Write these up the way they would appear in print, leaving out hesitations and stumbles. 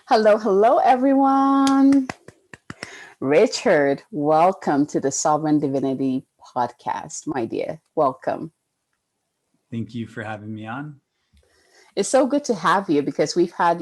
Hello, hello, everyone. Richard, welcome to the Sovereign Divinity Podcast, my dear. Welcome. Thank you for having me on. It's so good to have you because we've had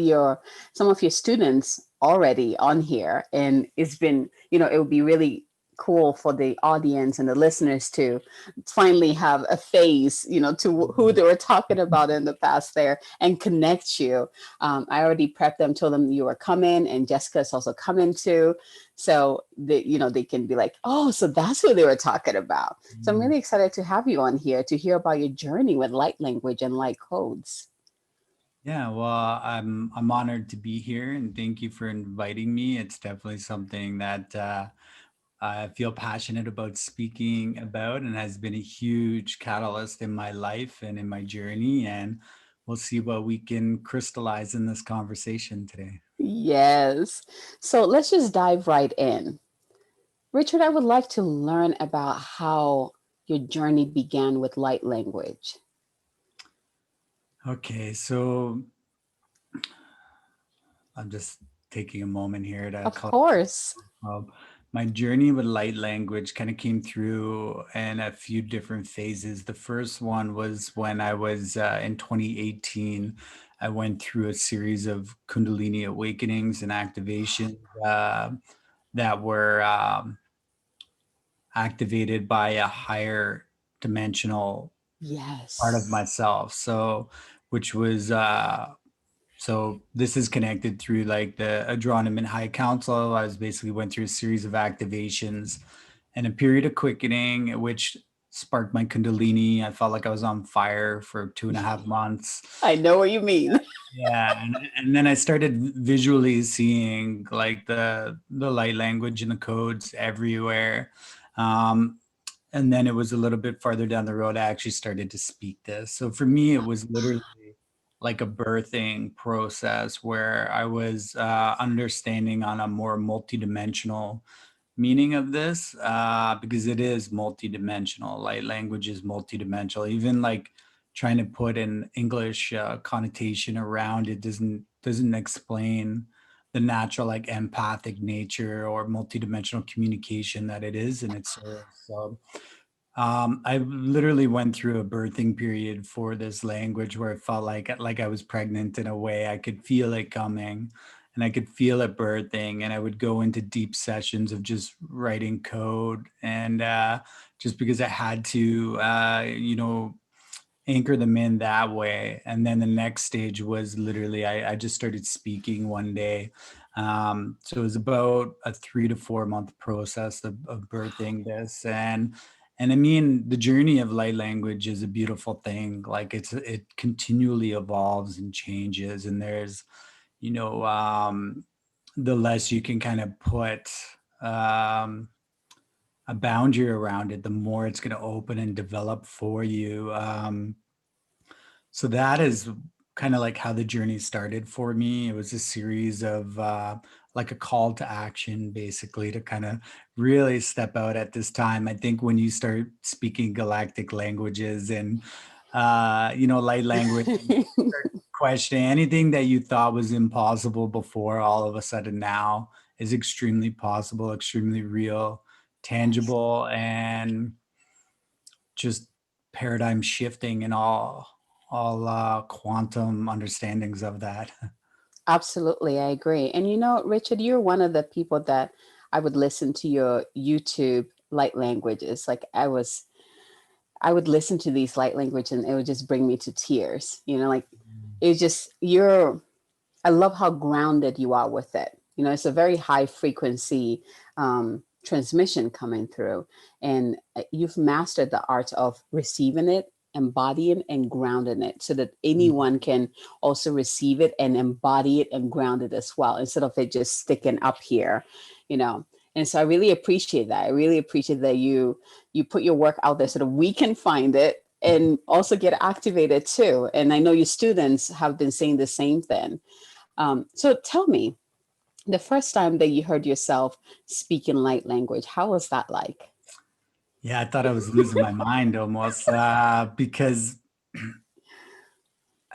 some of your students already on here, and it's been, it would be really cool for the audience and the listeners to finally have a face, to who they were talking about in the past there and connect you. I already prepped them, told them you were coming, and Jessica's also coming too. So they can be like, oh, so that's who they were talking about. So I'm really excited to have you on here to hear about your journey with light language and light codes. Yeah, well, I'm honored to be here, and thank you for inviting me. It's definitely something that I feel passionate about speaking about, and has been a huge catalyst in my life and in my journey. And we'll see what we can crystallize in this conversation today. Yes. So let's just dive right in. Richard, I would like to learn about how your journey began with light language. Okay, so I'm just taking a moment here to Of collect. course. Um, my journey with light language kind of came through in a few different phases. The first one was when I was in 2018. I went through a series of Kundalini awakenings and activations that were activated by a higher dimensional part of Yes. myself. So, which was so this is connected through like the Adrenaline High Council. I was basically went through a series of activations and a period of quickening, which sparked my Kundalini. I felt like I was on fire for 2.5 months. I know what you mean. Yeah, and then I started visually seeing like the light language and the codes everywhere. Um, and then it was a little bit farther down the road, I actually started to speak this. So for me, it was literally like a birthing process where I was understanding on a more multidimensional meaning of this, because it is multidimensional. Light language is multidimensional. Even like trying to put an English connotation around it doesn't explain the natural like empathic nature or multidimensional communication that it is in its source. So I literally went through a birthing period for this language where it felt like I was pregnant in a way. I could feel it coming, and I could feel it birthing. And I would go into deep sessions of just writing code, and just because I had to, anchor them in that way. And then the next stage was literally I just started speaking one day. So it was about a 3 to 4 month process of birthing this. And I mean, the journey of light language is a beautiful thing. Like it continually evolves and changes. And there's, you know, the less you can kind of put um, a boundary around it, the more it's going to open and develop for you. So that is kind of like how the journey started for me. It was a series of like a call to action, basically, to kind of really step out at this time. I think when you start speaking galactic languages and, light language, start questioning anything that you thought was impossible before, all of a sudden now is extremely possible, extremely real, tangible, and just paradigm shifting in all quantum understandings of that. Absolutely, I agree. And Richard, you're one of the people that I would listen to your YouTube light languages. I would listen to these light language and it would just bring me to tears. Like it's just I love how grounded you are with it. It's a very high frequency transmission coming through, and you've mastered the art of receiving it, embodying and grounding it so that anyone can also receive it and embody it and ground it as well, instead of it just sticking up here, you know. And so I really appreciate that. I really appreciate that you put your work out there so that we can find it and also get activated too. And I know your students have been saying the same thing. So tell me, the first time that you heard yourself speaking light language, how was that like? Yeah, I thought I was losing my mind almost, because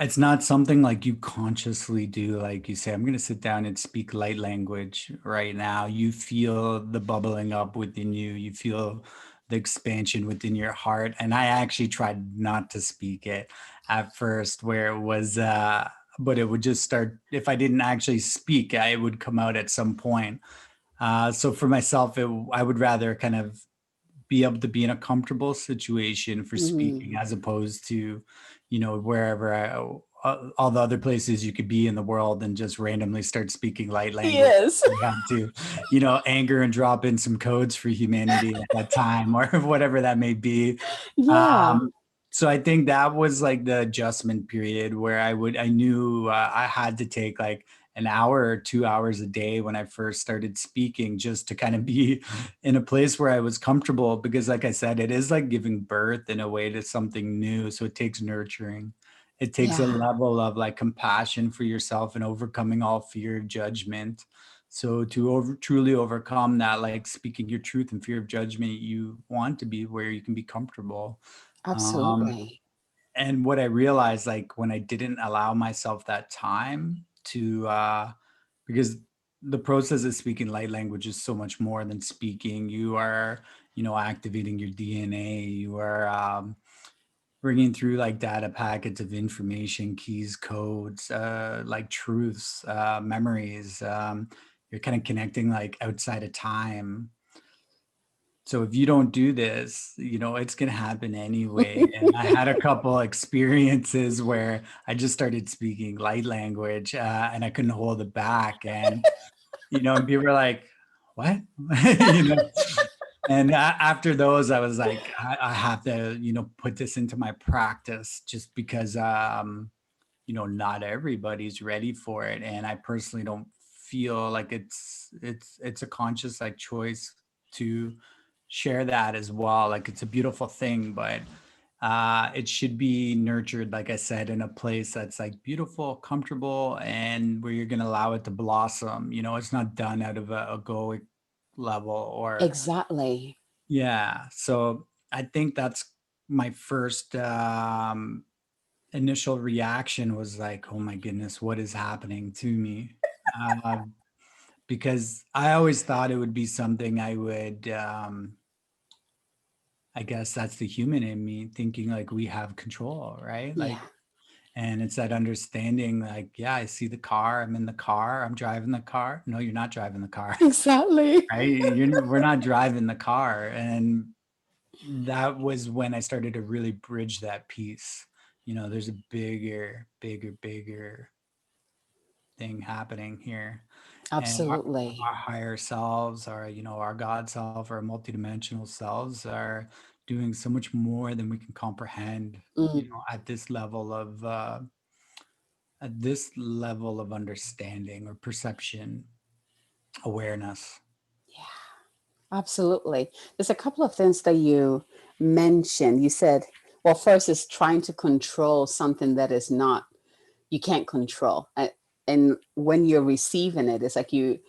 it's not something like you consciously do. Like you say, I'm going to sit down and speak light language right now. You feel the bubbling up within you. You feel the expansion within your heart. And I actually tried not to speak it at first, where it was, but it would just start. If I didn't actually speak, it would come out at some point. So for myself, I would rather kind of be able to be in a comfortable situation for speaking, Mm. as opposed to, wherever all the other places you could be in the world and just randomly start speaking light language. Yes. You have to, anger and drop in some codes for humanity at that time, or whatever that may be. Yeah. Um, so I think that was like the adjustment period where I knew I had to take like an hour or 2 hours a day when I first started speaking, just to kind of be in a place where I was comfortable, because like I said, it is like giving birth in a way to something new. So it takes nurturing. It takes a Yeah. level of like compassion for yourself and overcoming all fear of judgment. So to truly overcome that, like speaking your truth and fear of judgment, you want to be where you can be comfortable. Um, Absolutely. and what I realized, like when I didn't allow myself that time to, because the process of speaking light language is so much more than speaking. You are, activating your DNA. You are bringing through like data packets of information, keys, codes, like truths, memories. You're kind of connecting like outside of time. So if you don't do this, it's going to happen anyway. And I had a couple experiences where I just started speaking light language, and I couldn't hold it back. And people were like, what? you know, and after those, I was like, I have to, put this into my practice, just because, not everybody's ready for it. And I personally don't feel like it's a conscious like choice to share that as well. Like it's a beautiful thing, but it should be nurtured, like I said, in a place that's like beautiful, comfortable, and where you're going to allow it to blossom. It's not done out of a egoic level, or Exactly. yeah. So I think that's my first initial reaction was like, oh my goodness, what is happening to me? Uh, because I always thought it would be something I would, I guess that's the human in me thinking like we have control, right? Like, Yeah. and it's that understanding, like, yeah, I see the car, I'm in the car, I'm driving the car. No, you're not driving the car, Exactly. right? We're not driving the car. And that was when I started to really bridge that piece. There's a bigger thing happening here. And our Absolutely. higher selves, our God self, our multidimensional selves are doing so much more than we can comprehend, Mm. at this level of understanding or perception, awareness. Yeah. Absolutely. There's a couple of things that you mentioned. You said, well, first is trying to control something that is not, you can't control. And when you're receiving it, it's like you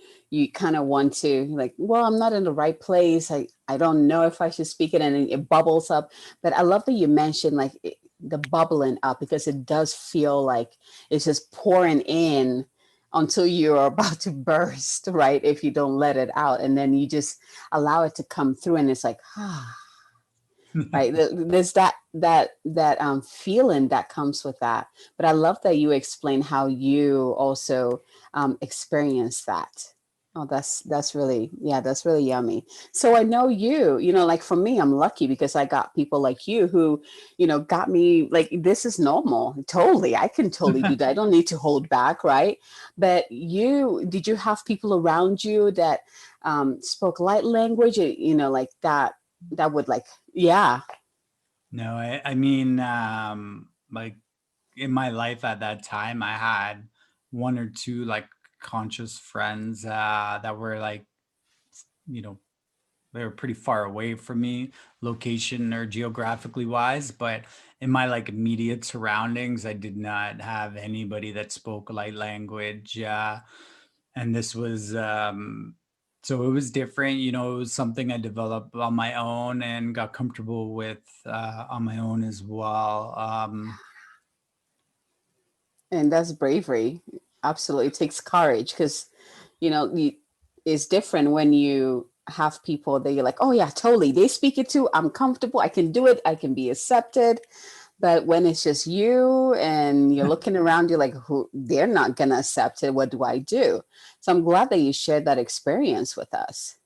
kind of want to like, well, I'm not in the right place. I don't know if I should speak it, and it bubbles up. But I love that you mentioned like the bubbling up, because it does feel like it's just pouring in until you're about to burst, right? If you don't let it out, and then you just allow it to come through, and it's like, ah, right. There's that feeling that comes with that. But I love that you explain how you also experience that. Oh, that's really, yeah, that's really yummy. So I know like for me, I'm lucky because I got people like you who, got me like, this is normal. Totally. I can totally do that. I don't need to hold back, right? But did you have people around you that spoke light language, like that would like, yeah. No, I mean, like in my life at that time, I had one or two like conscious friends that were like, you know, they were pretty far away from me, location or geographically wise. But in my like immediate surroundings, I did not have anybody that spoke light language. And this was, so it was different. It was something I developed on my own and got comfortable with on my own as well. And that's bravery. Absolutely. It takes courage because, it's different when you have people that you're like, oh, yeah, totally. They speak it too. I'm comfortable. I can do it. I can be accepted. But when it's just you and you're looking around, you're like, who, they're not going to accept it. What do I do? So I'm glad that you shared that experience with us.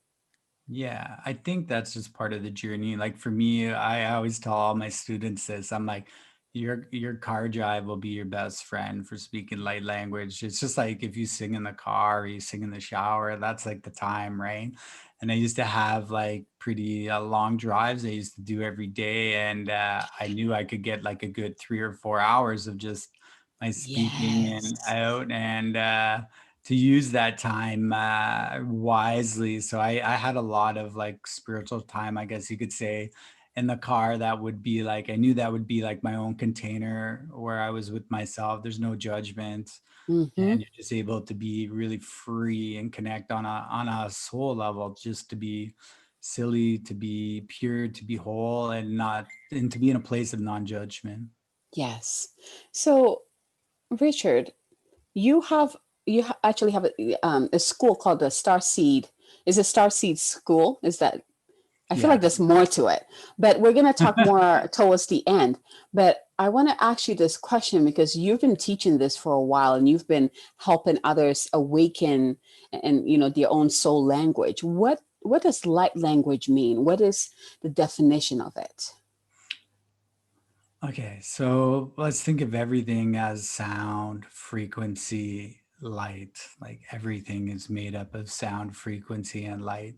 Yeah, I think that's just part of the journey. Like for me, I always tell all my students this. I'm like, your car drive will be your best friend for speaking light language. It's just like if you sing in the car or you sing in the shower, that's like the time, right? And I used to have like pretty long drives I used to do every day, and I knew I could get like a good 3 or 4 hours of just my speaking and Yes. out, and to use that time wisely. So I had a lot of like spiritual time, I guess you could say, in the car. That would be like, I knew that would be like my own container where I was with myself. There's no judgment. Mm-hmm. And you're just able to be really free and connect on a soul level, just to be silly, to be pure, to be whole, and to be in a place of non-judgment. Yes. So, Richard, you have actually have a school called the Starseed. Is it Starseed School? Is that I feel like Yeah. there's more to it, but we're going to talk more towards the end. But I want to ask you this question because you've been teaching this for a while and you've been helping others awaken and their own soul language. What does light language mean? What is the definition of it? Okay, so let's think of everything as sound, frequency, light. Like everything is made up of sound, frequency, and light.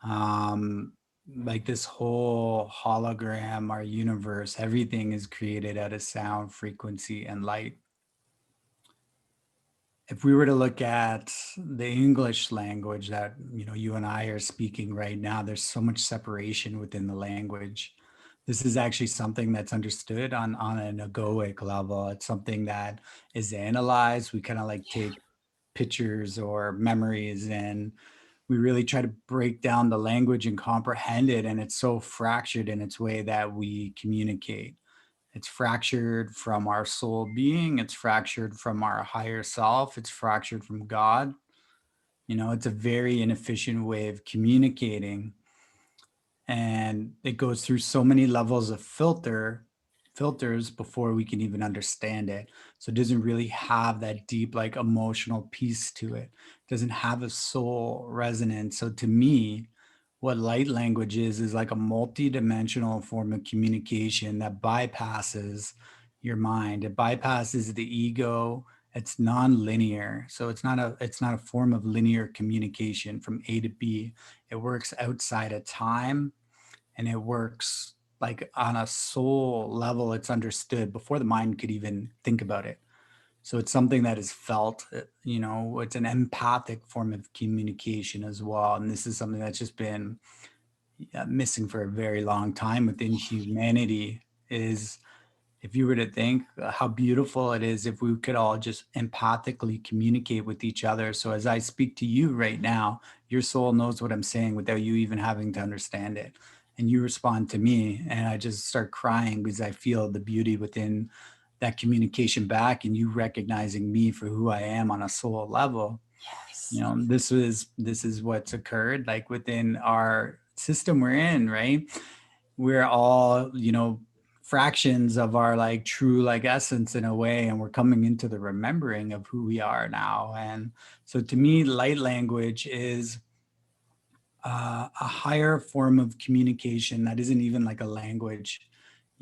Um, like this whole hologram, our universe, everything is created out of sound, frequency, and light. If we were to look at the English language that you and I are speaking right now, there's so much separation within the language. This is actually something that's understood on an egoic level. It's something that is analyzed. We kind of like take pictures or memories, and we really try to break down the language and comprehend it. And it's so fractured in its way that we communicate. It's fractured from our soul being. It's fractured from our higher self. It's fractured from God. It's a very inefficient way of communicating. And it goes through so many levels of filters before we can even understand it. So it doesn't really have that deep, like emotional piece to it. It doesn't have a soul resonance. So to me, what light language is like a multi-dimensional form of communication that bypasses your mind. It bypasses the ego. It's non-linear. So it's not a form of linear communication from A to B. It works outside of time, and it works like on a soul level. It's understood before the mind could even think about it. So it's something that is felt. It's an empathic form of communication as well, and this is something that's just been missing for a very long time within humanity. Is if you were to think how beautiful it is if we could all just empathically communicate with each other. So as I speak to you right now, your soul knows what I'm saying without you even having to understand it. And you respond to me, and I just start crying because I feel the beauty within that communication back, and you recognizing me for who I am on a soul level. Yes. This is what's occurred like within our system we're in, right? We're all fractions of our like true like essence in a way, and we're coming into the remembering of who we are now. And so to me, light language is a higher form of communication that isn't even like a language.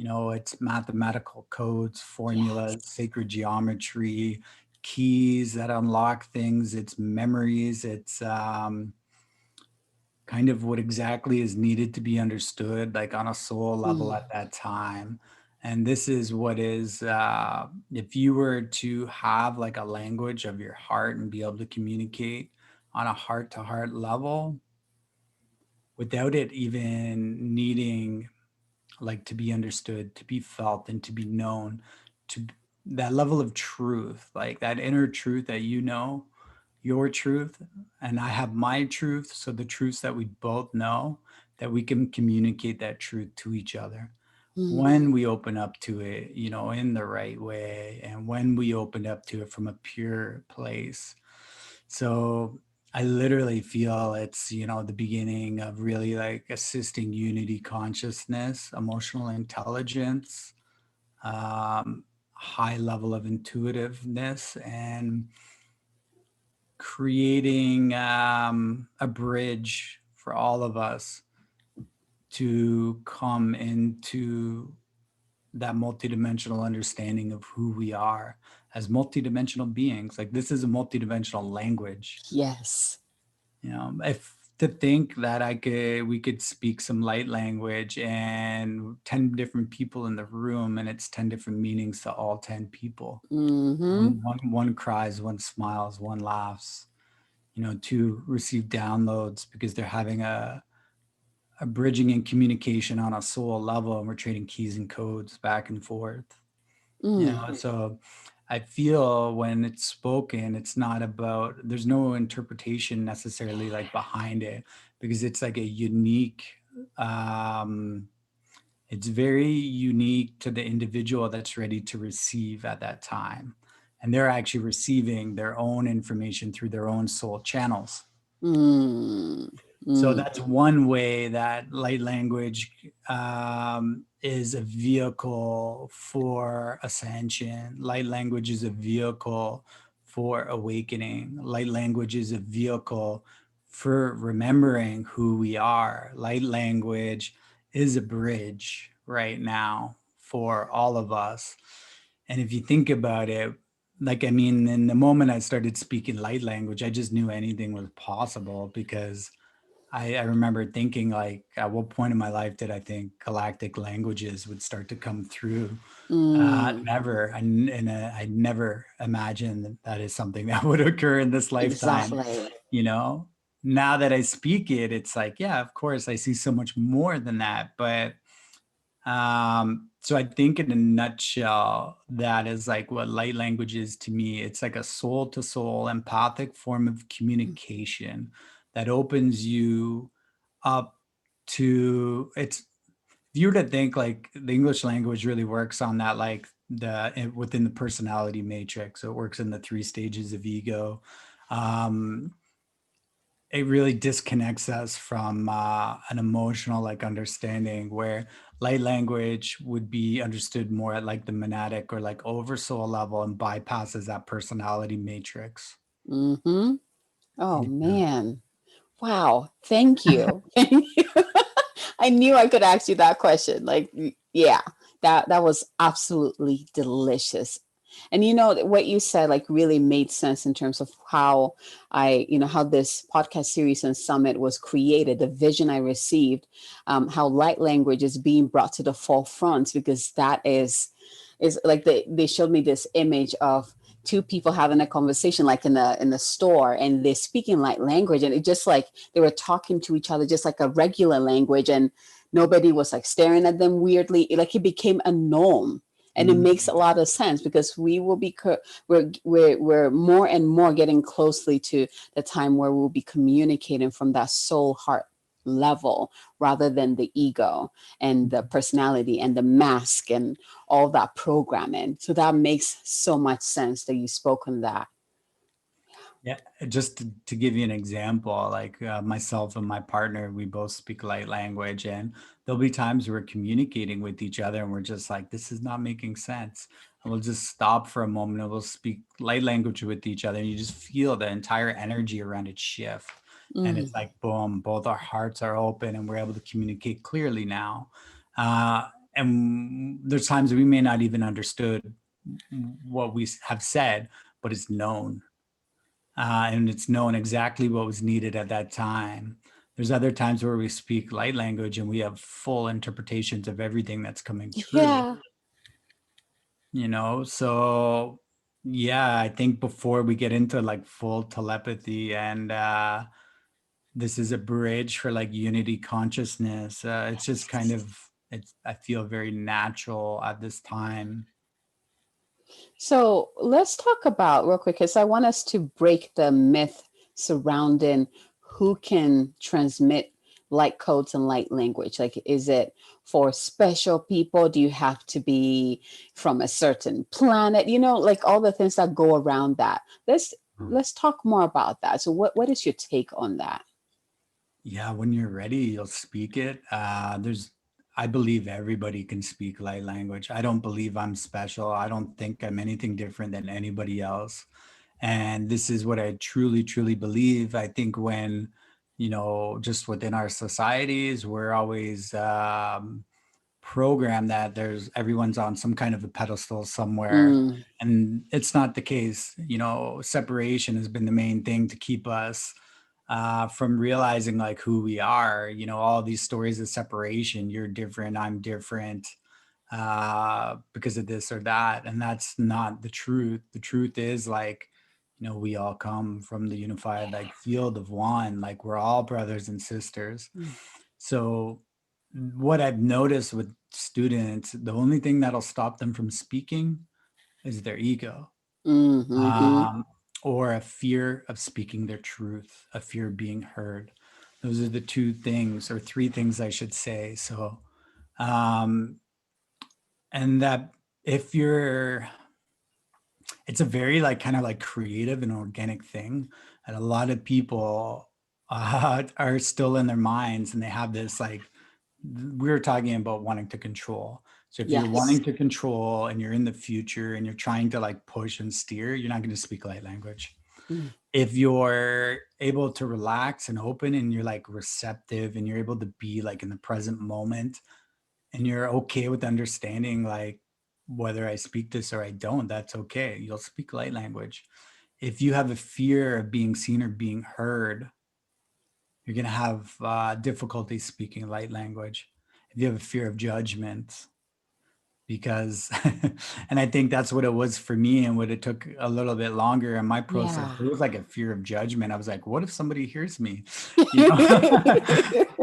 It's mathematical codes, Yes. formulas, sacred geometry, keys that unlock things. It's memories. It's kind of what exactly is needed to be understood, like on a soul level Mm. at that time. And this is what is, if you were to have like a language of your heart and be able to communicate on a heart to heart level without it even needing like to be understood, to be felt, and to be known, to that level of truth, like that inner truth that your truth, and I have my truth. So the truths that we both know, that we can communicate that truth to each other Mm. when we open up to it, in the right way, and when we open up to it from a pure place. So I literally feel it's, the beginning of really like assisting unity consciousness, emotional intelligence, high level of intuitiveness, and creating a bridge for all of us to come into that multidimensional understanding of who we are as multidimensional beings. Like, this is a multidimensional language. Yes. If to think that we could speak some light language and 10 different people in the room, and it's 10 different meanings to all 10 people. Mm-hmm. One cries, one smiles, one laughs, two receive downloads because they're having a bridging and communication on a soul level, and we're trading keys and codes back and forth. Mm. So I feel when it's spoken, it's not about, there's no interpretation necessarily like behind it, because it's like a unique, it's very unique to the individual that's ready to receive at that time. And they're actually receiving their own information through their own soul channels. Mm. So Mm. that's one way that light language is a vehicle for ascension. Light language is a vehicle for awakening. Light language is a vehicle for remembering who we are. Light language is a bridge right now for all of us. And if you think about it, like, I mean, in the moment I started speaking light language, I just knew anything was possible, because I remember thinking, like, at what point in my life did I think galactic languages would start to come through? Mm. Never. I never imagined that is something that would occur in this lifetime. Exactly. You know, now that I speak it, it's like, yeah, of course, I see so much more than that. But so I think in a nutshell, that is like what light language is to me. It's like a soul to soul empathic form of communication that opens you up to it's. If you were to think, like, the English language really works on that, like within the personality matrix, so it works in the 3 stages of ego. Um, it really disconnects us from an emotional like understanding, where light language would be understood more at like the monadic or like oversoul level, and bypasses that personality matrix. Mm-hmm. Oh Yeah. man. Wow. Thank you. Thank you. I knew I could ask you that question. Like, yeah, that was absolutely delicious. And what you said like really made sense in terms of how how this podcast series and summit was created, the vision I received, how light language is being brought to the forefront, because that is like they showed me this image of two people having a conversation like in the store, and they're speaking light language, and it just like they were talking to each other just like a regular language, and nobody was like staring at them weirdly. Like it became a norm. And it makes a lot of sense, because we will be we're more and more getting closely to the time where we'll be communicating from that soul heart level, rather than the ego and the personality and the mask and all that programming. So that makes so much sense that you spoke on that. Yeah, just to give you an example, like myself and my partner, we both speak light language, and there'll be times we're communicating with each other and we're just like, this is not making sense. And we'll just stop for a moment and we'll speak light language with each other, and you just feel the entire energy around it shift. And Mm. it's like, boom, both our hearts are open and we're able to communicate clearly now. Uh, and there's times we may not even understood what we have said, but it's known, and it's known exactly what was needed at that time. There's other times where we speak light language and we have full interpretations of everything that's coming through, Yeah. so yeah, I think before we get into like full telepathy, and this is a bridge for like unity consciousness, it's just kind of, I feel very natural at this time. So let's talk about real quick, because I want us to break the myth surrounding who can transmit light codes and light language? Like, is it for special people? Do you have to be from a certain planet? Like all the things that go around that. Let's talk more about that. So what is your take on that? Yeah, when you're ready, you'll speak it. I believe everybody can speak light language. I don't believe I'm special. I don't think I'm anything different than anybody else. And this is what I truly, truly believe. I think when, just within our societies, we're always programmed that everyone's on some kind of a pedestal somewhere. Mm, And it's not the case. Separation has been the main thing to keep us from realizing like who we are. All these stories of separation, you're different, I'm different, because of this or that. And that's not the truth. The truth is like, we all come from the unified like field of one, like we're all brothers and sisters. mm, So what I've noticed with students, the only thing that'll stop them from speaking is their ego, mm-hmm. um, or a fear of speaking their truth, a fear of being heard. Those are the two things, or three things I should say. So, um, and that if you're, it's a very like kind of like creative and organic thing, and a lot of people are still in their minds, and they have this like, we were talking about wanting to control. So if you're Yes. wanting to control and you're in the future and you're trying to like push and steer, you're not going to speak light language. Mm, If you're able to relax and open and you're like receptive and you're able to be like in the present moment and you're okay with understanding like whether I speak this or I don't, that's okay. You'll speak light language. If you have a fear of being seen or being heard, you're going to have difficulty speaking light language. If you have a fear of judgment, because and I think that's what it was for me, and what it took a little bit longer in my process, yeah. it was like a fear of judgment. I was like, what if somebody hears me, you know?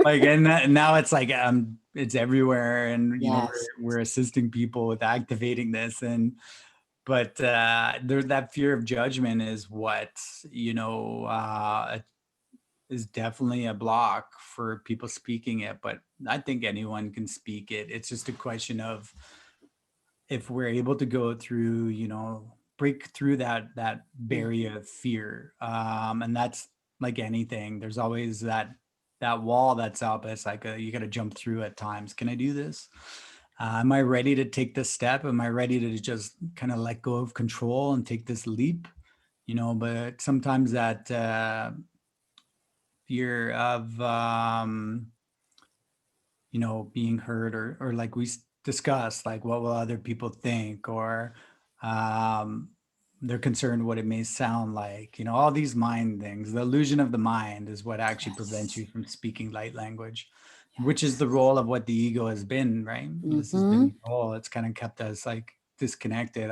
Like, and now it's like it's everywhere, and Yes. we're assisting people with activating this. And but there's that fear of judgment is what, is definitely a block for people speaking it. But I think anyone can speak it. It's just a question of if we're able to go through, break through that Mm, barrier of fear. And that's like anything. There's always that wall that's up. It's like you got to jump through at times. Can I do this? Am I ready to take this step? Am I ready to just kind of let go of control and take this leap? But sometimes that fear of being heard, or like we discussed, like what will other people think, or um, they're concerned what it may sound like, all these mind things. The illusion of the mind is what actually prevents yes. you from speaking light language, which is Yes. the role of what the ego has been, right? This has been Mm-hmm. the role. It's kind of kept us like disconnected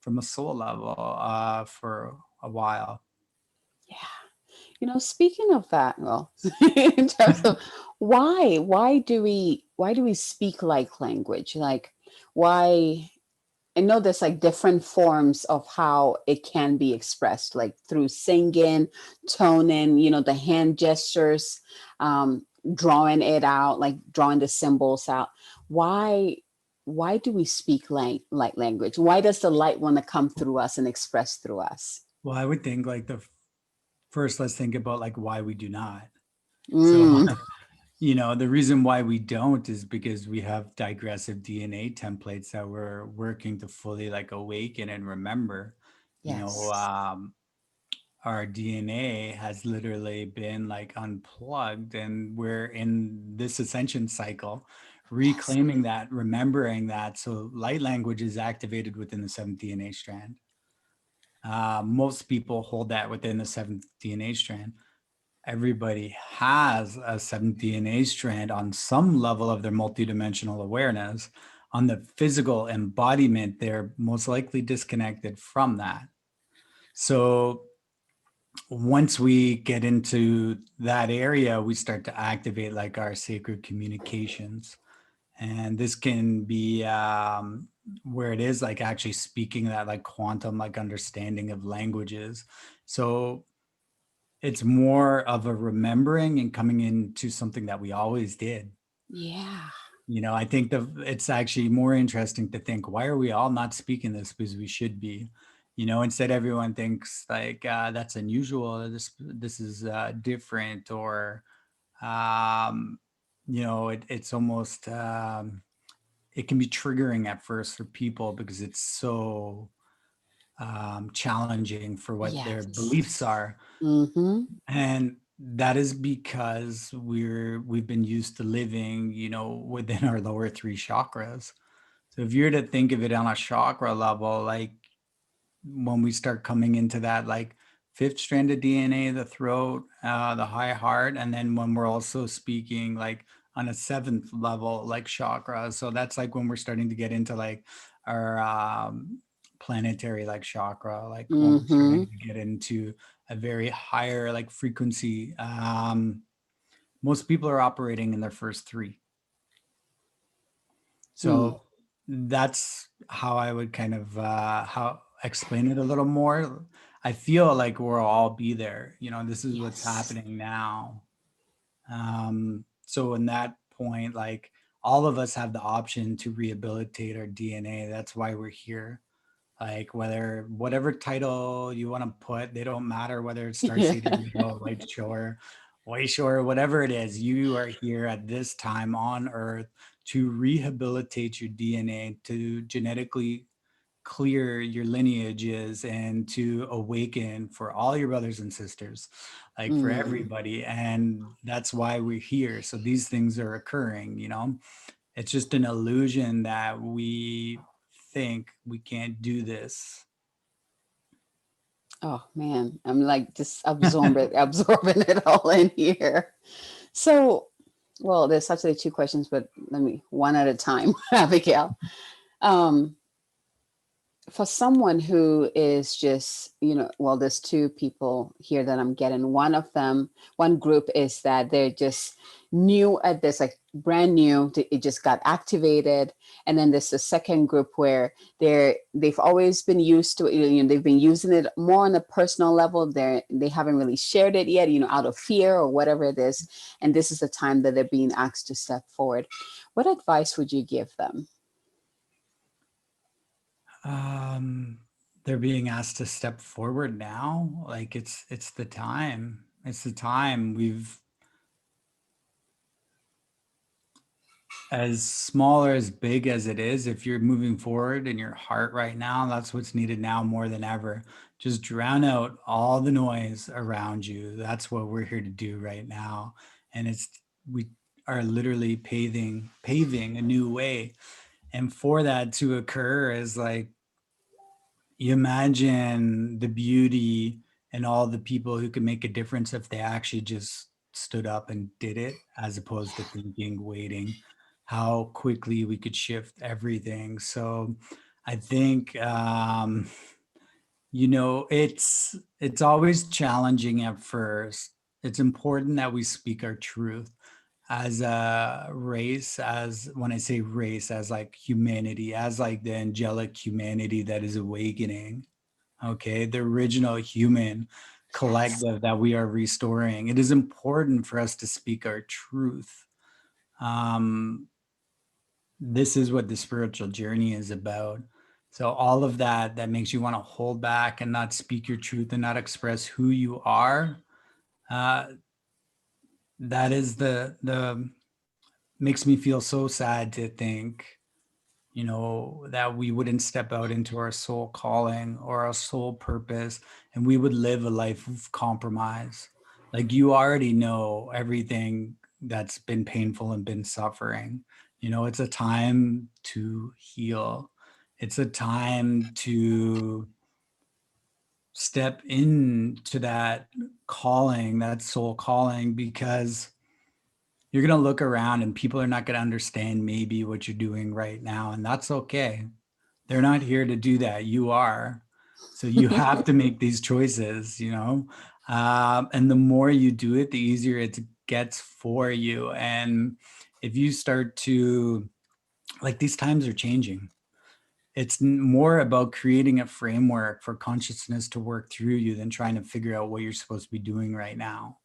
from a soul level for a while. Yeah. Speaking of that, well, in terms of why do we speak like language? Like, why? I know there's like different forms of how it can be expressed, like through singing, toning, the hand gestures, drawing it out, like drawing the symbols out. Why? Why do we speak light language? Why does the light want to come through us and express through us? Well, I would think like first, let's think about like why we do not. So Mm, the reason why we don't is because we have digressive DNA templates that we're working to fully like awaken and remember. You know, yes. our DNA has literally been like unplugged, and we're in this ascension cycle, Yes. reclaiming that, remembering that. So light language is activated within the seventh DNA strand. Most people hold that within the seventh DNA strand. Everybody has a seventh DNA strand on some level of their multidimensional awareness. On the physical embodiment, they're most likely disconnected from that. So once we get into that area, we start to activate like our sacred communications. And this can be where it is like actually speaking that like quantum like understanding of languages. So it's more of a remembering and coming into something that we always did. Yeah. I think it's actually more interesting to think, why are we all not speaking this? Because we should be. Instead everyone thinks like, that's unusual, this is different, or it's almost it can be triggering at first for people because it's so challenging for what their Yes. beliefs are. Mm-hmm. And that is because we've been used to living, within our lower three chakras. So if you're to think of it on a chakra level, like when we start coming into that, like fifth strand of DNA, the throat, the high heart, and then when we're also speaking like on a seventh level, like chakra. So that's like when we're starting to get into like our planetary like chakra, like when we're Mm-hmm. starting to get into a very higher like frequency. Most people are operating in their first three. Mm. So that's how I would kind of how explain it a little more. I feel like we'll all be there. This is what's Yes. happening now. So in that point, like all of us have the option to rehabilitate our DNA. That's why we're here. Like whatever title you want to put, they don't matter whether it's Yeah. Starseed Radio, White Shore, whatever it is, you are here at this time on Earth to rehabilitate your DNA, to genetically clear your lineages, and to awaken for all your brothers and sisters, like for Mm. everybody. And that's why we're here. So these things are occurring, it's just an illusion that we think we can't do this. Oh man, I'm like just absorbing it all in here. So, well, there's actually two questions, but let me one at a time, Abigail. Um, for someone who is just, well, there's two people here that I'm getting. One group is that they're just new at this, like brand new. It just got activated, and then there's a second group where they've always been used to it. They've been using it more on a personal level. They haven't really shared it yet, out of fear or whatever it is. And this is the time that they're being asked to step forward. What advice would you give them? um they're being asked to step forward now. Like it's the time. It's the time. We've, as small or as big as it is, if you're moving forward in your heart right now, that's what's needed now more than ever. Just drown out all the noise around you. That's what we're here to do right now. And we are literally paving a new way. And for that to occur is like, you imagine the beauty and all the people who could make a difference if they actually just stood up and did it, as opposed to thinking, waiting, how quickly we could shift everything. So I think it's always challenging at first. It's important that we speak our truth as a race, as when I say race, as like humanity, as like the angelic humanity that is awakening. Okay, the original human Yes. collective that we are restoring. It is important for us to speak our truth. um this is what the spiritual journey is about. So all of that makes you want to hold back and not speak your truth and not express who you are, uh that is the makes me feel so sad to think, that we wouldn't step out into our soul calling or our soul purpose, and we would live a life of compromise. Like, you already know everything that's been painful and been suffering. It's a time to heal. It's a time to step into that calling, that soul calling, because you're going to look around and people are not going to understand maybe what you're doing right now. And that's okay. They're not here to do that. You are. So you have to make these choices. And the more you do it, the easier it gets for you. And if you start to, like, these times are changing. it's more about creating a framework for consciousness to work through you than trying to figure out what you're supposed to be doing right now.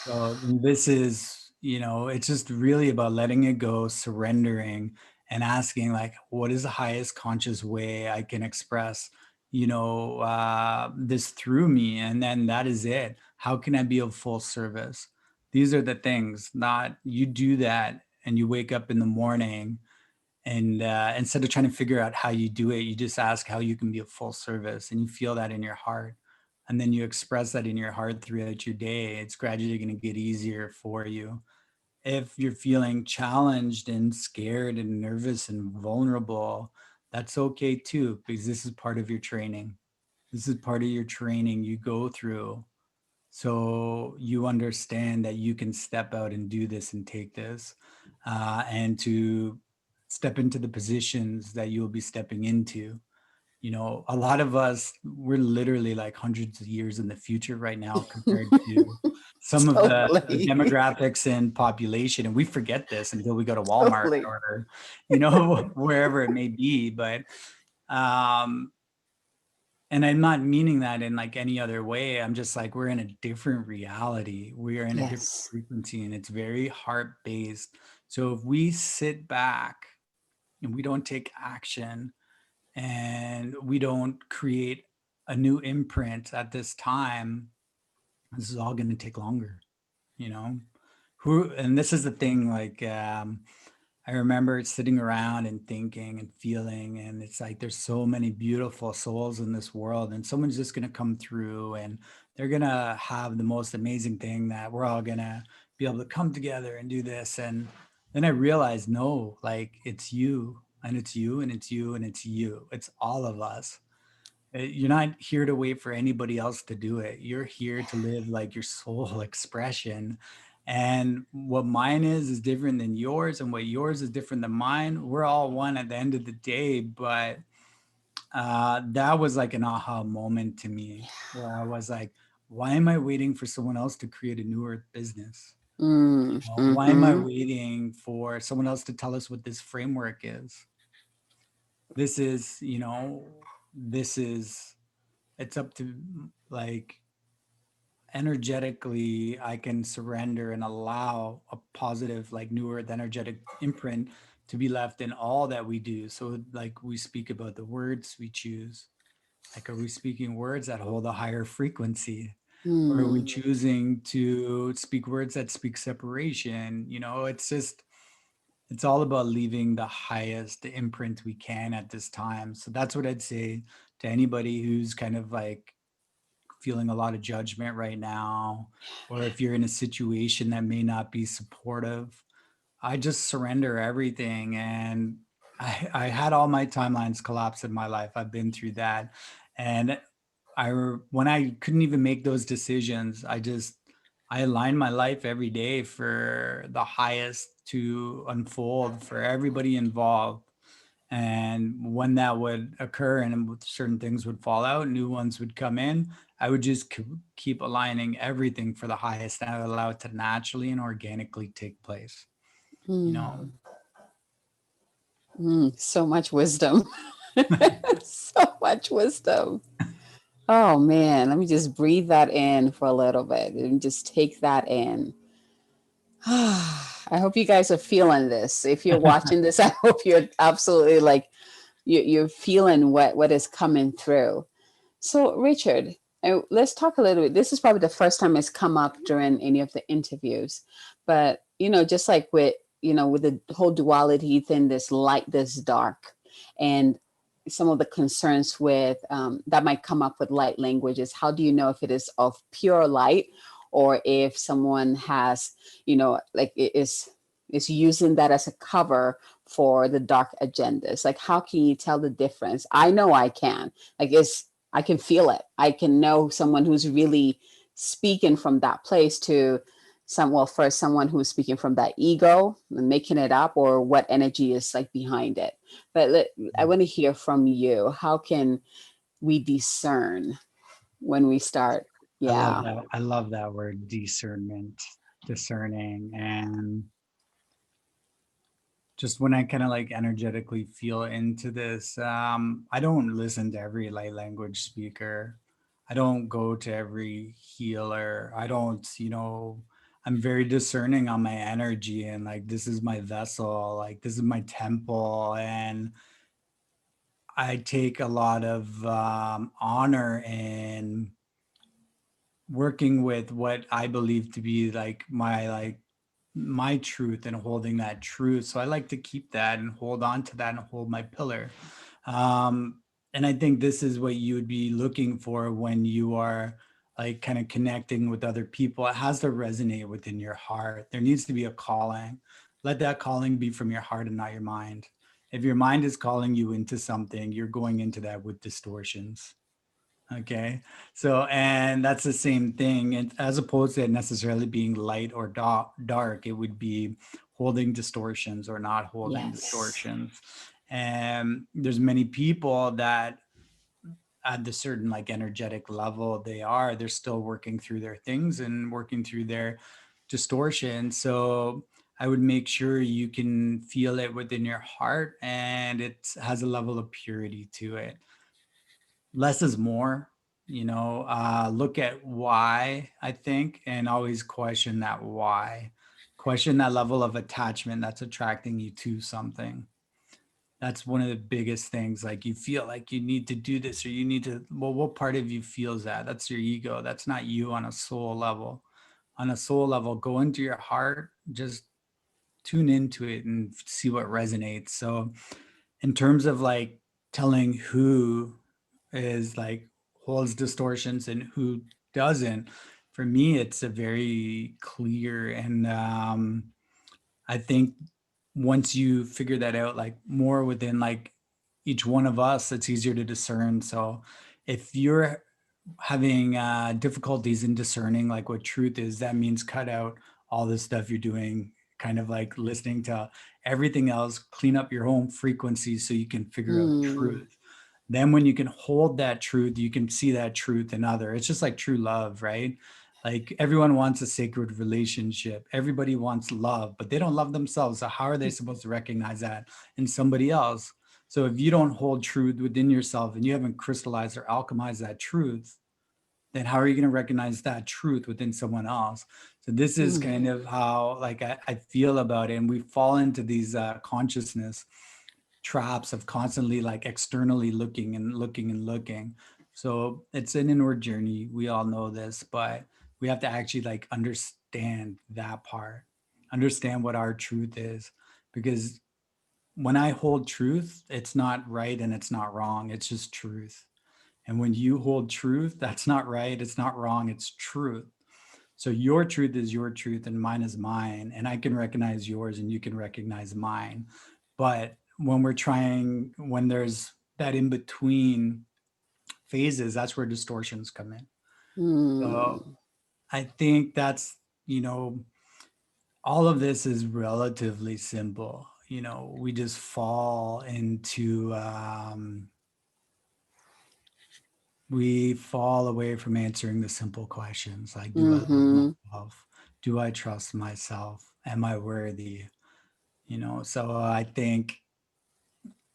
So this is, it's just really about letting it go, surrendering, and asking, like, what is the highest conscious way I can express, this through me? And then that is it. How can I be of full service? These are the things, not you do that and you wake up in the morning and instead of trying to figure out how you do it, you just ask how you can be of full service, and you feel that in your heart. And then you express that in your heart throughout your day. It's gradually going to get easier for you. If you're feeling challenged and scared and nervous and vulnerable, that's okay too, because this is part of your training. This is part of your training you go through. So you understand that you can step out and do this and take this, and to step into the positions that you'll be stepping into. A lot of us, we're literally like hundreds of years in the future right now compared to some of the Totally. demographics and population. And we forget this until we go to Walmart Totally. or, wherever it may be. But um, and I'm not meaning that in like any other way. I'm just like, we're in a different reality. We are in a different Yes. frequency, and it's very heart based. So if we sit back and we don't take action and we don't create a new imprint at this time, this is all going to take longer, you know? And this is the thing, like, I remember sitting around and thinking and feeling, and it's like there's so many beautiful souls in this world, and someone's just going to come through and they're going to have the most amazing thing that we're all going to be able to come together and do this. And then I realized, no, like it's you and it's you and it's you and it's you. It's all of us. You're not here to wait for anybody else to do it. You're here to live like your soul expression. And what mine is different than yours, and what yours is different than mine. We're all one at the end of the day. But that was like an aha moment to me, where I was like, why am I waiting for someone else to create a new earth business? Why am I Mm-hmm. waiting for someone else to tell us what this framework is? This is, this is, it's up to, like, energetically I can surrender and allow a positive, like, new earth energetic imprint to be left in all that we do. So like we speak about the words we choose, like, are we speaking words that hold a higher frequency, or are we Mm. choosing to speak words that speak separation? It's just, it's all about leaving the highest imprint we can at this time. So that's what I'd say to anybody who's kind of like feeling a lot of judgment right now, or if you're in a situation that may not be supportive. I just surrender everything. And I had all my timelines collapse in my life. I've been through that. And when I couldn't even make those decisions, I align my life every day for the highest to unfold for everybody involved. And when that would occur and certain things would fall out, new ones would come in, I would just keep aligning everything for the highest, and I would allow it to naturally and organically take place. You know, Mm. So much wisdom. So much wisdom. Oh man, let me just breathe that in for a little bit and just take that in. I hope you guys are feeling this. If you're watching this, I hope you're absolutely like you're feeling what is coming through. So, Richard, let's talk a little bit. This is probably the first time it's come up during any of the interviews, but just like with with the whole duality thing, this light, this dark, and some of the concerns with that might come up with light languages. How do you know if it is of pure light, or if someone has, like it is using that as a cover for the dark agendas? Like, how can you tell the difference? I know I can. Like, I can feel it. I can know someone who's really speaking from that place to first someone who's speaking from that ego and making it up, or what energy is like behind it. But I want to hear from you. How can we discern when we start? I love Yeah. that. I love that word, discernment, discerning, and just when I kind of like energetically feel into this, I don't listen to every light language speaker. I don't go to every healer. I don't, I'm very discerning on my energy, and like, this is my vessel, like, this is my temple. And I take a lot of honor in working with what I believe to be my truth and holding that truth. So I like to keep that and hold on to that and hold my pillar. And I think this is what you would be looking for when you are like kind of connecting with other people. It has to resonate within your heart. There needs to be a calling. Let that calling be from your heart and not your mind. If your mind is calling you into something, you're going into that with distortions. Okay. So, and that's the same thing. And as opposed to it necessarily being light or dark, it would be holding distortions or not holding Yes. distortions. And there's many people that at the certain like energetic level they're still working through their things and working through their distortion. So I would make sure you can feel it within your heart and it has a level of purity to it. Less is more, look at why, I think, and always question that why. Question that level of attachment that's attracting you to something. That's one of the biggest things. Like you feel like you need to do this or you need to, well, what part of you feels that? That's your ego. That's not you on a soul level. On a soul level, go into your heart, just tune into it and see what resonates. So in terms of like telling who is like holds distortions and who doesn't, for me it's a very clear. And I think once you figure that out like more within like each one of us, it's easier to discern. So if you're having difficulties in discerning like what truth is, that means cut out all the stuff you're doing, kind of like listening to everything else, clean up your own frequency so you can figure out Mm. truth. Then when you can hold that truth, you can see that truth in other. It's just like true love, right? Like everyone wants a sacred relationship. Everybody wants love, but they don't love themselves. So how are they supposed to recognize that in somebody else? So if you don't hold truth within yourself and you haven't crystallized or alchemized that truth, then how are you going to recognize that truth within someone else? So this is Mm. kind of how like I feel about it. And we fall into these consciousness traps of constantly like externally looking and looking and looking. So it's an inward journey. We all know this, but we have to actually like understand that part, understand what our truth is. Because when I hold truth, it's not right and it's not wrong. It's just truth. And when you hold truth, that's not right. It's not wrong. It's truth. So your truth is your truth and mine is mine. And I can recognize yours and you can recognize mine. But when there's that in between phases, that's where distortions come in. So Mm. I think that's, you know, all of this is relatively simple. We just fall into, we fall away from answering the simple questions like, do I love Mm-hmm. myself? Do I trust myself? Am I worthy? So I think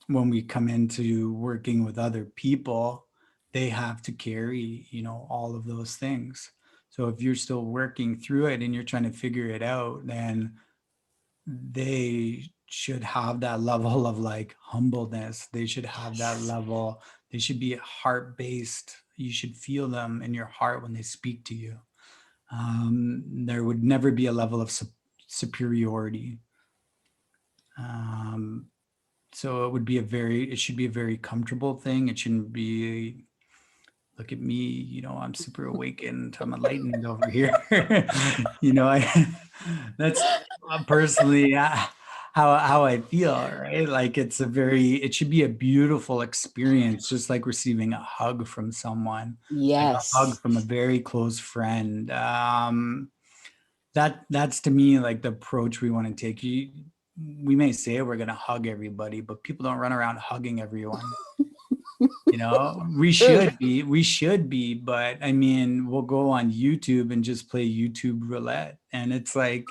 when we come into working with other people, they have to carry, all of those things. So if you're still working through it and you're trying to figure it out, then they should have that level of like humbleness. They should have that Yes. level. They should be heart based. You should feel them in your heart when they speak to you. There would never be a level of superiority. Um, so it should be a very comfortable thing. It shouldn't be, look at me, I'm super awakened, I'm enlightened over here. I that's personally how I feel, right? Like it should be a beautiful experience, just like receiving a hug from someone, like a hug Yes. from a very close friend. That's to me like the approach we want to take. We may say we're going to hug everybody, but people don't run around hugging everyone. We True. should be, but I mean, we'll go on YouTube and just play YouTube roulette. And it's like,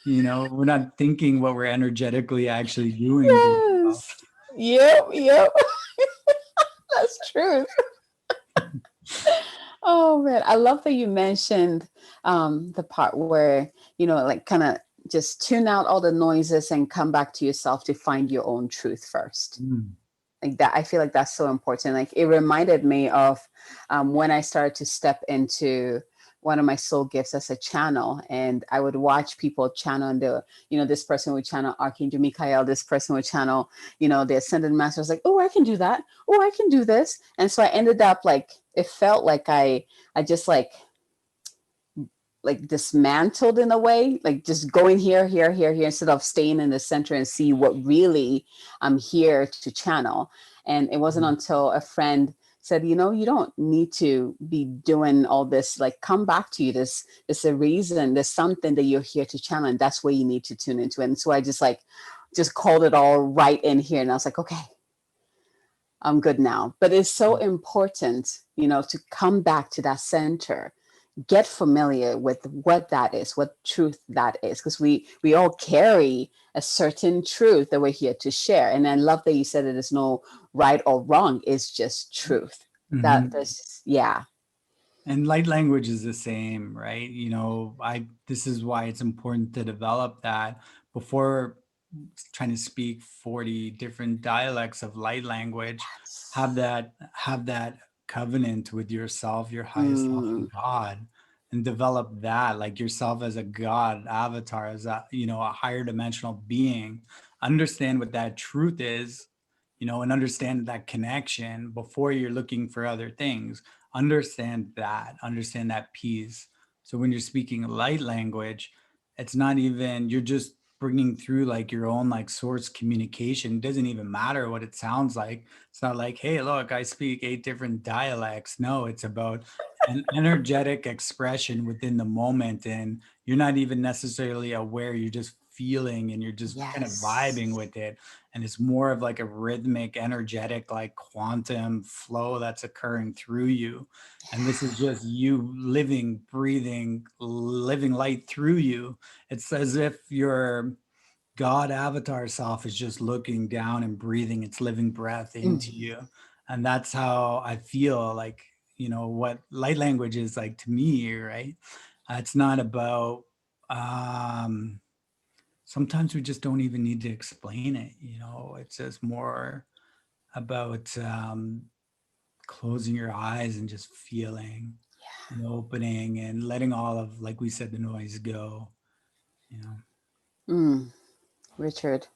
We're not thinking what we're energetically actually doing to ourselves. Yes. Yep. That's true. Oh man, I love that you mentioned the part where, like kind of just tune out all the noises and come back to yourself to find your own truth first. Mm. Like that, I feel like that's so important. Like it reminded me of when I started to step into one of my soul gifts as a channel, and I would watch people channel, and this person would channel Archangel Michael, this person would channel, the Ascended Master. I was like, oh, I can do that. Oh, I can do this. And so I ended up like, it felt like I just like dismantled in a way, like just going here, instead of staying in the center and see what really I'm here to channel. And it wasn't until a friend said, you don't need to be doing all this, like come back to you. There's a reason, there's something that you're here to channel, and that's where you need to tune into it. And so I just called it all right in here. And I was like, okay, I'm good now. But it's so important, to come back to that center, get familiar with what that is, what truth that is, because we all carry a certain truth that we're here to share. And I love that you said that there's no right or wrong, it's just truth. Mm-hmm. That there's, yeah. And light language is the same, right? This is why it's important to develop that before trying to speak 40 different dialects of light language. Have that covenant with yourself, your highest self, Mm, and God, and develop that, like yourself as a God avatar, as a higher dimensional being. Understand what that truth is, and understand that connection before you're looking for other things. Understand that piece. So when you're speaking light language, it's not even, you're just bringing through like your own like source communication. It doesn't even matter what it sounds like. It's not like, hey, look, I speak 8 different dialects. No, it's about an energetic expression within the moment, and you're not even necessarily aware. You're just feeling, and you're just kind of vibing yes. with it. And it's more of like a rhythmic, energetic, like quantum flow that's occurring through you. And this is just you living, breathing, living light through you. It's as if your God avatar self is just looking down and breathing its living breath into Mm, you. And that's how I feel like, what light language is like to me, right? It's not about, sometimes we just don't even need to explain it. It's just more about closing your eyes and just feeling and opening and letting all of, like we said, the noise go, you know. mm. Richard,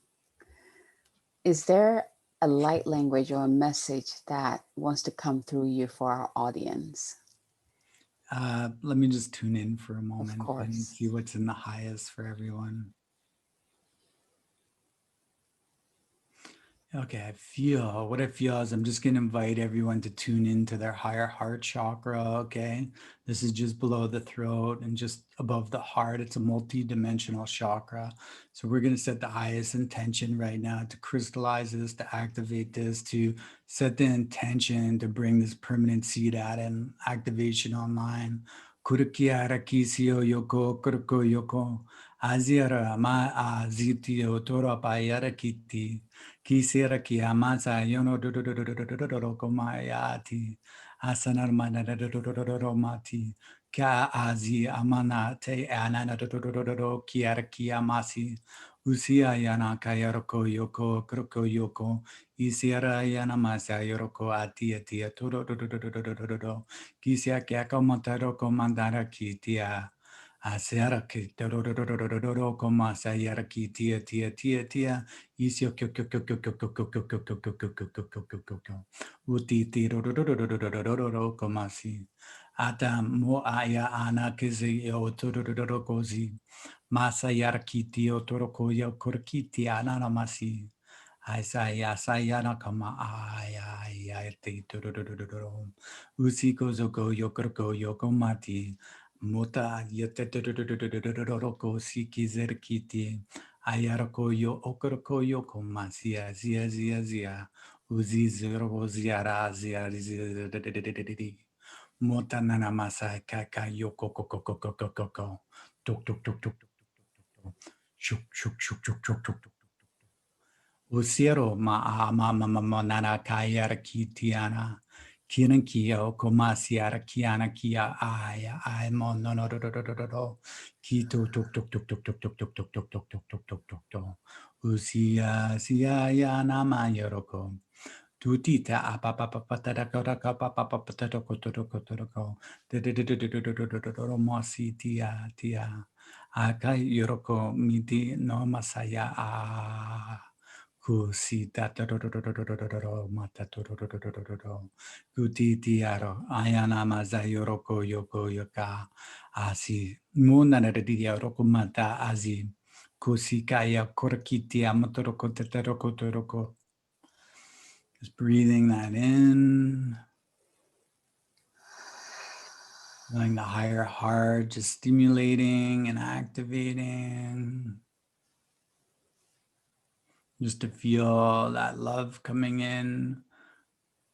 is there a light language or a message that wants to come through you for our audience? Let me just tune in for a Of moment and see course. what's in the highest for everyone. Okay, what I feel is I'm just going to invite everyone to tune into their higher heart chakra. Okay, this is just below the throat and just above the heart. It's a multi-dimensional chakra. So we're going to set the highest intention right now to crystallize this, to activate this, to set the intention to bring this permanent seed out and activation online. Kurukiara kisio yoko kuruko yoko aziara ma azitio tora payara kiti. Kisira ki amasa yono do do do do do do do do do komayati asanar mana do do do do do do mati ka azi amana te anana do do do do do do kiara ki amasi usia yana kayaroko yoko kroko yoko isiara yana masa yoroko ati ati to do do do do do do do do do kisia kia komantaro komandara kitia Asiara ki do do do do do do do do komasa yara ki tia tia tia tia Isio kyo kyo kyo kyo kyo kyo kyo kyo kyo kyo kyo kyo kyo kyo kyo kyo kyo kyo. Uti ti ro ro ro ro ro ro ro ro ro ro komasi. Ata mo aya ana kizi yo to ro ro ro ro kozi. Masa yarkiti o toro ko yo korkiti ana namasi. Aisaya sayana kama aya aya te to ro ro ro ro ro. Usi kozo ko yo korko yo komati. Mota yete to ro ro ro ro ro ro ro ro ko sikizerkiti. Ayarakoyo okorokoyo komasia zia zia zia uzi zero ziara zia zia motanana masa kaka yoko koko koko koko koko tok tok tok tok tok tok tok Shuk, shuk, shuk, shuk, shuk, shuk, shuk. Usiro ma nana kaya rakitiana. Kiran kia o komasiara kiana kia aya ay mo no do kito tuk tuk tuk tuk tuk tuk tuk tuk tuk tuk tuk tuk tuk tuk tuk usia sia ya nama yoroko tutita apa apa apa tada kora kapa apa apa tada kotoro kotoro ko de mosi tia aka yoroko miti no masaya a kusita mata Gutitiaro, Ayana Mazayoroko Yoko Yoka, Asi, Muna Nadia Rokumata Azi, Kusikaya Korkitia Motoroko Teteroko Toroko. Just breathing that in, feeling the higher heart just stimulating and activating. Just to feel that love coming in.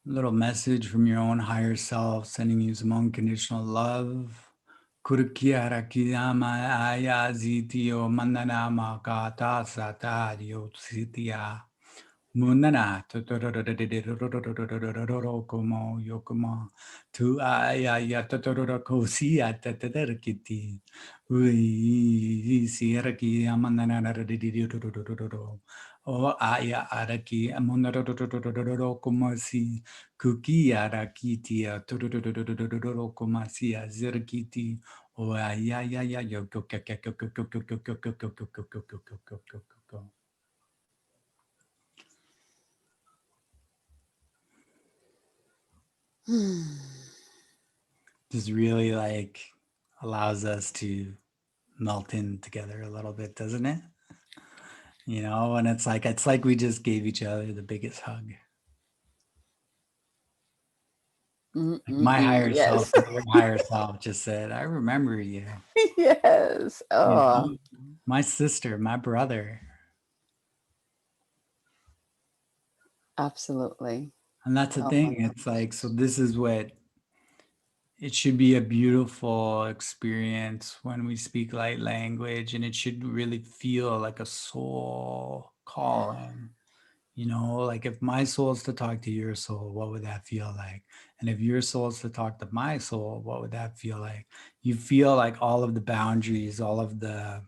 Little message from your own higher self, sending you some unconditional love. Kurkiara kiyama aya zitio mandanama kata satadio sitia. Munana como yokoma tu aya ya kosia tatarkiti. Ui sierra kiyamandana o aya araki amonaro como si kuki arakiti como si azirkiti o aya ya yo just really like allows us to melt in together a little bit, doesn't it? You know, and it's like we just gave each other the biggest hug. Like my higher self, Yes. your higher self just said, I remember you. Yes. You Oh, know, my sister, my brother. absolutely. And that's the Oh my thing. It's goodness. like, so this is what it should be, a beautiful experience when we speak light language, and it should really feel like a soul calling. You know, like if my soul is to talk to your soul, what would that feel like? And if your soul is to talk to my soul, what would that feel like? You feel like all of the boundaries, all of the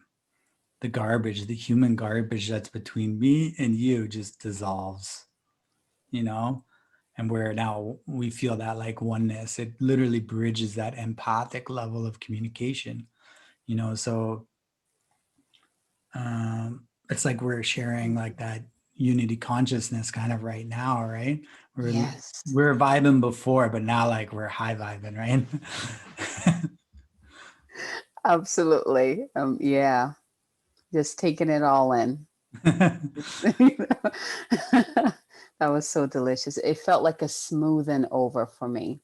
garbage, the human garbage that's between me and you just dissolves, you know? And where now we feel that like oneness, it literally bridges that empathic level of communication, you know? So it's like we're sharing like that unity consciousness kind of right now, right? We're Yes. we're vibing before, but now like we're high vibing, right? Absolutely. Yeah. Just taking it all in. That was so delicious. It felt like a smoothing over for me.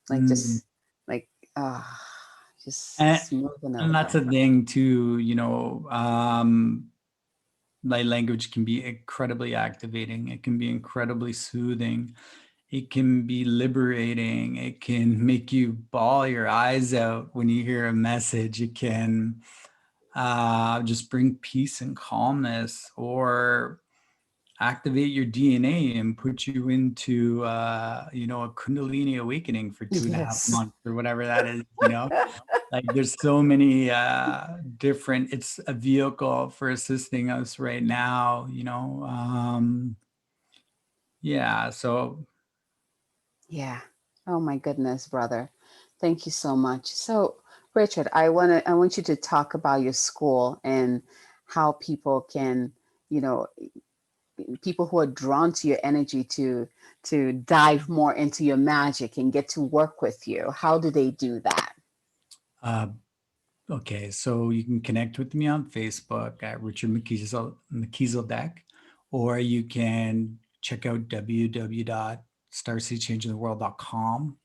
Like Mm. just like ah, just and, smoothing and that's over. a thing too, you know. Light language can be incredibly activating. It can be incredibly soothing. It can be liberating. It can make you bawl your eyes out when you hear a message. It can just bring peace and calmness, or activate your DNA and put you into, you know, a Kundalini awakening for 2.5 Yes. months or whatever that is, you know. Like there's so many different, it's a vehicle for assisting us right now, you know. Yeah, so Yeah. Oh my goodness, brother. Thank you so much. So, Richard, I want you to talk about your school and how people can, you know, people who are drawn to your energy to dive more into your magic and get to work with you. How do they do that? uh, okay, so you can connect with me on Facebook at Richard McKeezeldeck, or you can check out www.starseedchangingtheworld.com.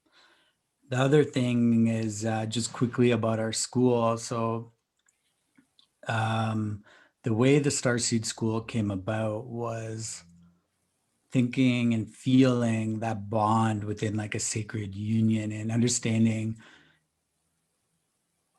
The other thing is just quickly about our school. So the way the Starseed School came about was thinking and feeling that bond within like a sacred union, and understanding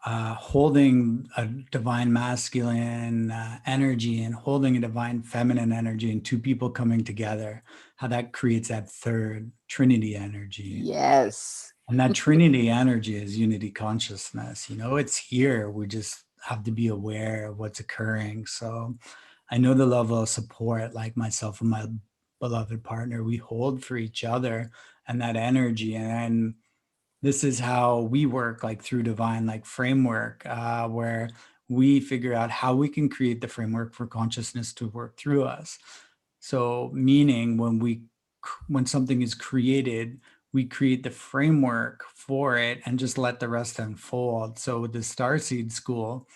holding a divine masculine energy and holding a divine feminine energy, and two people coming together, how that creates that third Trinity energy. Yes. And that Trinity energy is unity consciousness. It's here. We just have to be aware of what's occurring. So I know the level of support, like myself and my beloved partner, we hold for each other and that energy. And this is how we work, like through divine like framework, where we figure out how we can create the framework for consciousness to work through us. So meaning when something is created, we create the framework for it and just let the rest unfold. So with the Starseed School,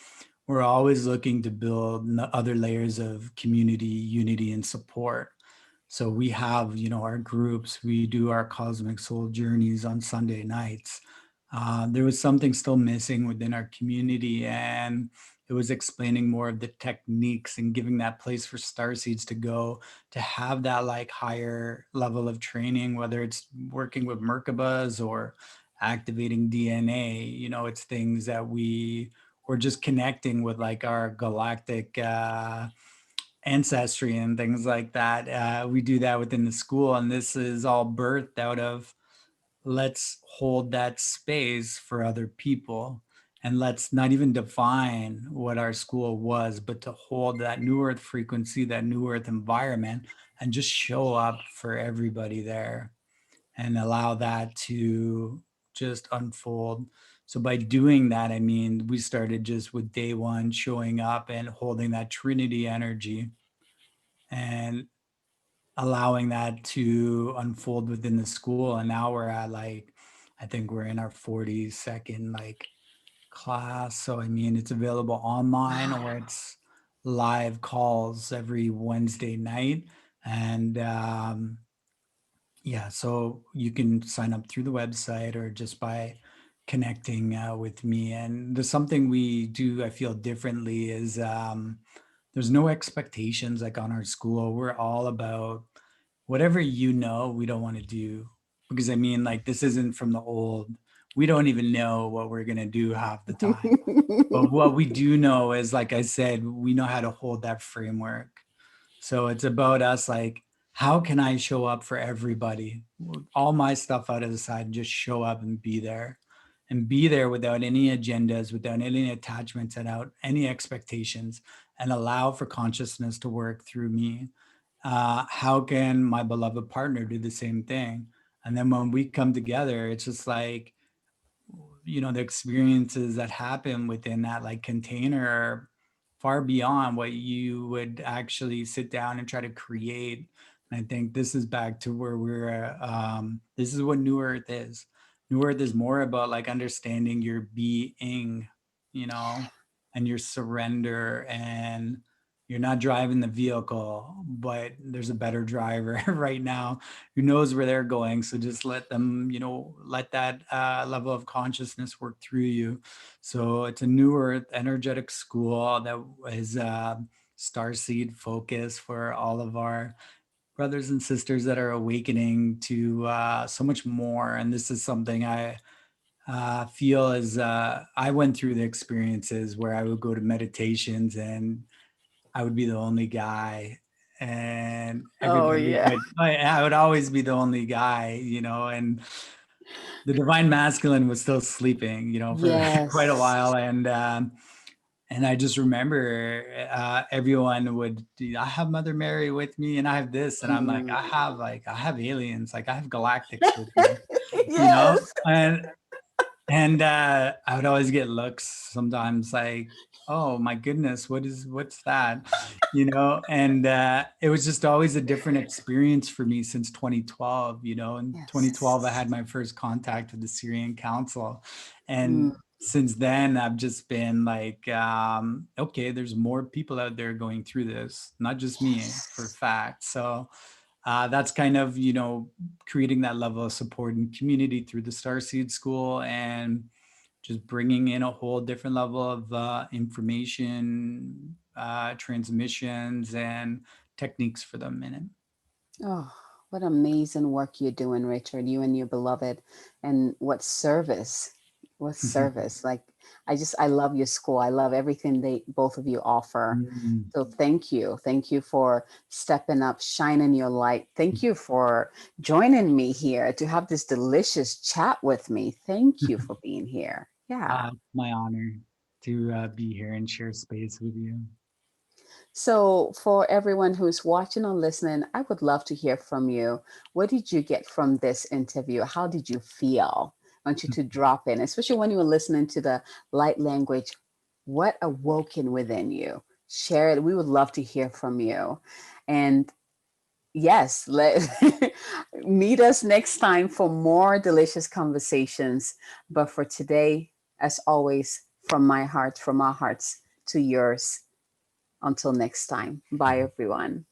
we're always looking to build other layers of community, unity, and support. So we have, our groups. We do our cosmic soul journeys on Sunday nights. There was something still missing within our community, and it was explaining more of the techniques and giving that place for starseeds to go to have that like higher level of training, whether it's working with Merkabas or activating DNA. It's things that we're just connecting with like our galactic ancestry and things like that. We do that within the school, and this is all birthed out of let's hold that space for other people. And let's not even define what our school was, but to hold that new earth frequency, that new earth environment, and just show up for everybody there and allow that to just unfold. So by doing that, I mean, we started just with day one showing up and holding that Trinity energy and allowing that to unfold within the school. And now we're at like, I think we're in our 42nd like class. So I mean, it's available online or it's live calls every Wednesday night. And yeah, so you can sign up through the website or just by connecting with me. And there's something we do, I feel differently is there's no expectations like on our school. We're all about whatever we don't want to do. Because I mean, like, this isn't from the old. We don't even know what we're going to do half the time. But what we do know is, like I said, we know how to hold that framework. So it's about us, like, how can I show up for everybody? All my stuff out of the side and just show up and be there. And be there without any agendas, without any attachments, and without any expectations, and allow for consciousness to work through me. How can my beloved partner do the same thing? And then when we come together, it's just like, the experiences that happen within that like container are far beyond what you would actually sit down and try to create. And I think this is back to where this is what New Earth is. New Earth is more about like understanding your being, and your surrender, and you're not driving the vehicle, but there's a better driver right now who knows where they're going. So just let them, let that level of consciousness work through you. So it's a New Earth energetic school that is starseed focus for all of our brothers and sisters that are awakening to so much more. And this is something I feel as I went through the experiences where I would go to meditations and I would be the only guy, and Oh, everybody yeah. would, I would always be the only guy, and the divine masculine was still sleeping, for quite a Yes. while. And I just remember everyone would, I have Mother Mary with me and I have this. And I'm like, Mm. I have aliens, like I have galactics with me, Yes. and I would always get looks sometimes like, oh my goodness, what's that? And it was just always a different experience for me since 2012. In 2012, I Yes. had my first contact with the Syrian Council. And Mm. since then, I've just been like, okay, there's more people out there going through this, not just me, for a Yes. fact. So that's kind of, creating that level of support and community through the Starseed School, and just bringing in a whole different level of information, transmissions, and techniques for the minute. Oh, what amazing work you're doing, Richard, you and your beloved. And what service, what service. Like, I love your school. I love everything they both of you offer. Mm. So thank you. Thank you for stepping up, shining your light. Thank you for joining me here to have this delicious chat with me. Thank you for being here. Yeah. It's my honor to be here and share space with you. So, for everyone who's watching or listening, I would love to hear from you. What did you get from this interview? How did you feel? I want you to drop in, especially when you were listening to the light language. What awoken within you? Share it. We would love to hear from you. And yes, let meet us next time for more delicious conversations. But for today, as always, from my heart, from our hearts to yours. Until next time. Bye, everyone.